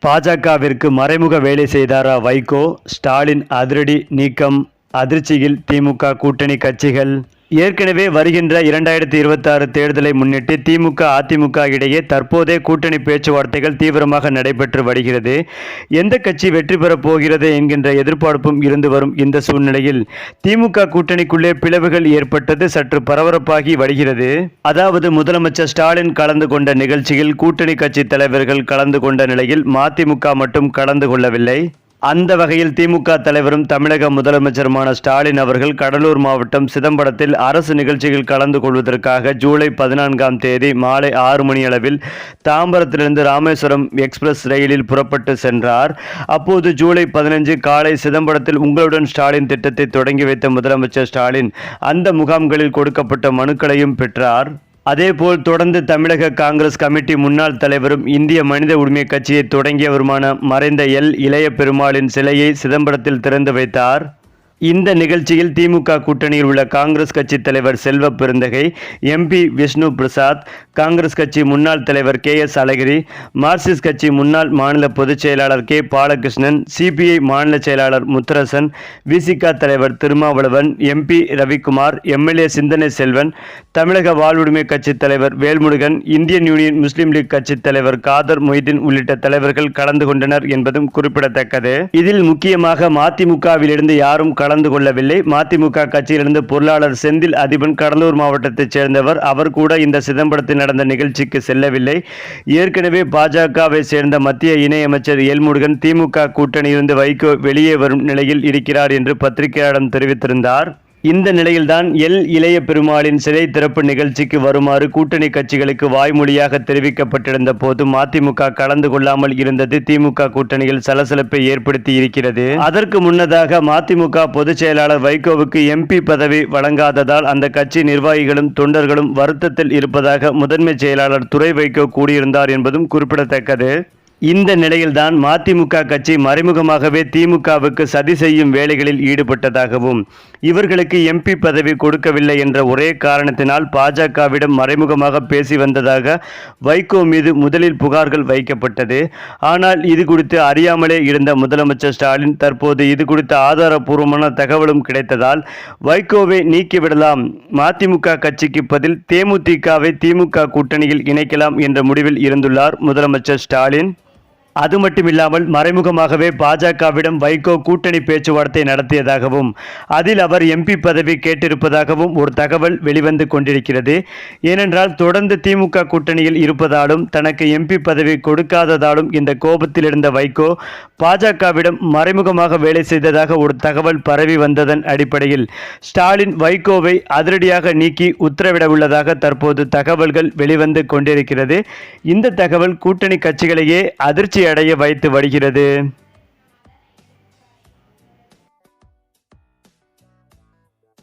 பாஜகவிற்கு மறைமுக வேலை செய்தாரா வைகோ? ஸ்டாலின் அதிரடி நீக்கம் அதிர்ச்சியில் திமுக கூட்டணி கட்சிகள். ஏற்கனவே வருகின்ற 2026 தேர்தலை முன்னிட்டு திமுக அதிமுக இடையே தற்போதே கூட்டணி பேச்சுவார்த்தைகள் தீவிரமாக நடைபெற்று வருகிறது. எந்த கட்சி வெற்றி பெறப் போகிறது என்கின்ற எதிர்பார்ப்பும் இருந்து வரும் இந்த சூழ்நிலையில் திமுக கூட்டணிக்குள்ளே பிளவுகள் ஏற்பட்டது சற்று பரபரப்பாகி வருகிறது. அதாவது முதலமைச்சர் ஸ்டாலின் கலந்து கொண்ட நிகழ்ச்சியில் கூட்டணி கட்சி தலைவர்கள் கலந்து கொண்ட நிலையில் மதிமுக மட்டும் கலந்து கொள்ளவில்லை. அந்த வகையில் திமுக தலைவரும் தமிழக முதலமைச்சருமான ஸ்டாலின் அவர்கள் கடலூர் மாவட்டம் சிதம்பரத்தில் அரசு நிகழ்ச்சியில் கலந்து கொள்வதற்காக ஜூலை 14ஆம் தேதி மாலை 6 மணியளவில் தாம்பரத்திலிருந்து ராமேஸ்வரம் எக்ஸ்பிரஸ் ரயிலில் புறப்பட்டு சென்றார். அப்போது ஜூலை 15 காலை சிதம்பரத்தில் உங்களுடன் ஸ்டாலின் திட்டத்தை தொடங்கி வைத்த முதலமைச்சர் ஸ்டாலின் அந்த முகாம்களில் கொடுக்கப்பட்ட மனுக்களையும் பெற்றார். அதேபோல் தொடர்ந்து தமிழக காங்கிரஸ் கமிட்டி முன்னாள் தலைவரும் இந்திய மனித உரிமை கட்சியை தொடங்கியவருமான மறைந்த இளைய பெருமாளின் சிலையை சிதம்பரத்தில் திறந்து வைத்தார். இந்த நிகழ்ச்சியில் திமுக கூட்டணியில் உள்ள காங்கிரஸ் கட்சி தலைவர் செல்வ பெருந்தகை, எம்பி விஷ்ணு பிரசாத், காங்கிரஸ் கட்சி முன்னாள் தலைவர் KS அழகிரி, மார்க்சிஸ்ட் கட்சி முன்னாள் மாநில பொதுச் செயலாளர் K பாலகிருஷ்ணன், CPI மாநில செயலாளர் முத்தரசன், VCK தலைவர் திருமாவளவன், MP ரவிக்குமார், MLA சிந்தனை செல்வன், தமிழக வாழ்வுரிமை கட்சி தலைவர் வேல்முருகன், இந்தியன் யூனியன் முஸ்லீம் லீக் கட்சி தலைவர் காதர் மொய்தீன் உள்ளிட்ட தலைவர்கள் கலந்து கொண்டனர் என்பதும் குறிப்பிடத்தக்கது. இதில் முக்கியமாக மதிமுகவிலிருந்து யாரும் கலந்து கொள்ளவில்லை. மதிமுக கட்சியிலிருந்து பொருளாளர் செந்தில் அதிபன் கடலூர் மாவட்டத்தைச் சேர்ந்தவர். அவர் கூட இந்த சிதம்பரத்தில் நடந்த நிகழ்ச்சிக்கு செல்லவில்லை. ஏற்கனவே பாஜகவை சேர்ந்த மத்திய இணையமைச்சர் எல்முருகன் திமுக கூட்டணியிலிருந்து வைகோ வெளியே வரும் நிலையில் இருக்கிறார் என்று பத்திரிகையாளரிடம் தெரிவித்திருந்தார். இந்த நிலையில்தான் இளைய பெருமாளின் சிலை திறப்பு நிகழ்ச்சிக்கு வருமாறு கூட்டணி கட்சிகளுக்கு வாய்மொழியாக தெரிவிக்கப்பட்டிருந்த போது மதிமுக கலந்து கொள்ளாமல் இருந்தது திமுக கூட்டணியில் சலசலப்பை ஏற்படுத்தி இருக்கிறது. அதற்கு முன்னதாக மதிமுக பொதுச் செயலாளர் வைகோவுக்கு MP பதவி வழங்காததால் அந்த கட்சி நிர்வாகிகளும் தொண்டர்களும் வருத்தத்தில் இருப்பதாக முதன்மை செயலாளர் துரை வைகோ கூறியிருந்தார் என்பதும் குறிப்பிடத்தக்கது. இந்த நிலையில்தான் மதிமுக கட்சி மறைமுகமாகவே திமுகவுக்கு சதி செய்யும் வேலைகளில் ஈடுபட்டதாகவும் இவர்களுக்கு MP பதவி கொடுக்கவில்லை என்ற ஒரே காரணத்தினால் பாஜகவிடம் மறைமுகமாக பேசி வந்ததாக வைகோ மீது முதலில் புகார்கள் வைக்கப்பட்டது. ஆனால் இது குறித்து அறியாமலே இருந்த முதலமைச்சர் ஸ்டாலின் தற்போது இது குறித்த ஆதாரபூர்வமான தகவலும் கிடைத்ததால் வைகோவை நீக்கிவிடலாம், மதிமுக கட்சிக்கு பதில் தேமுதிகவை திமுக கூட்டணியில் இணைக்கலாம் என்ற முடிவில் இருந்துள்ளார் முதலமைச்சர் ஸ்டாலின். அது மட்டுமில்லாமல் மறைமுகமாகவே பாஜகவிடம் வைகோ கூட்டணி பேச்சுவார்த்தை நடத்தியதாகவும் அதில் அவர் MP பதவி கேட்டிருப்பதாகவும் ஒரு தகவல் வெளிவந்து கொண்டிருக்கிறது. ஏனென்றால் தொடர்ந்து திமுக கூட்டணியில் இருப்பதாலும் தனக்கு MP பதவி கொடுக்காததாலும் இந்த கோபத்தில் இருந்த வைகோ பாஜகவிடம் மறைமுகமாக வேலை செய்ததாக ஒரு தகவல் பரவி வந்ததன் அடிப்படையில் ஸ்டாலின் வைகோவை அதிரடியாக நீக்கி உத்தரவிட உள்ளதாக தற்போது தகவல்கள் வெளிவந்து கொண்டிருக்கிறது. இந்த தகவல் கூட்டணி கட்சிகளையே அதிர்ச்சி அடைய வைத்து வருகிறது.